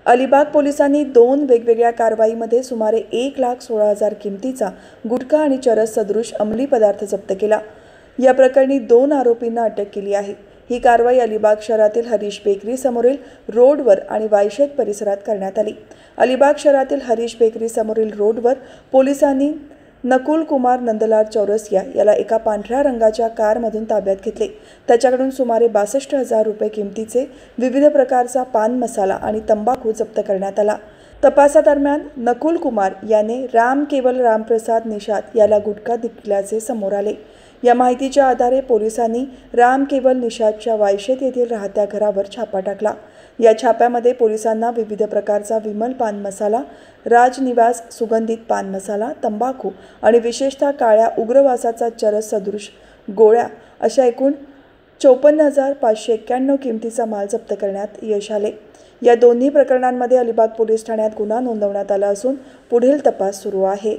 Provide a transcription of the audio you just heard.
अलिबाग पोलिसांनी 2 वेगवेगळ्या कारवाईमध्ये सुमारे 1,16,000 किमतीचा गुटखा आणि चरस सदृश अंमली पदार्थ जप्त केला। या प्रकरणी 2 आरोपींना अटक केली आहे। ही कारवाई अलिबाग शहरातील हरीश बेकरी समोरील रोडवर आणि वायशेत परिसरात करण्यात आली। अलिबाग शहरातील हरीश बेकरी समोरील रोडवर पोलिसांनी नकुल कुमार नंदलाल चौरसिया याला एका पांढऱ्या रंगाच्या कारमधून ताब्यात घेतले। त्याच्याकडून सुमारे 62,000 रुपये किमतीचे विविध प्रकारचा पान मसाला आणि तंबाखू जप्त करण्यात आला। तपासादरम्यान नकुल कुमार याने राम केवल रामप्रसाद निषाद याला गुटखा दिल्याचे समोर आले। या माहितीच्या आधारे पोलिसांनी राम केवल निषादच्या वायशेत येथील राहत्या घरावर छापा टाकला। या छाप्यामध्ये पोलिसांना विविध प्रकारचा विमल पान मसाला, राजनिवास सुगंधित पान मसाला, तंबाखू आणि विशेषतः काळ्या उग्रवासाचा चरस सदृश गोळ्या अशा एकूण 54,591 किमतीचा माल जप्त करण्यात यश आले। या दोन्ही प्रकरणांमध्ये अलिबाग पोलीस ठाण्यात गुन्हा नोंदवण्यात आला असून पुढील तपास सुरू आहे।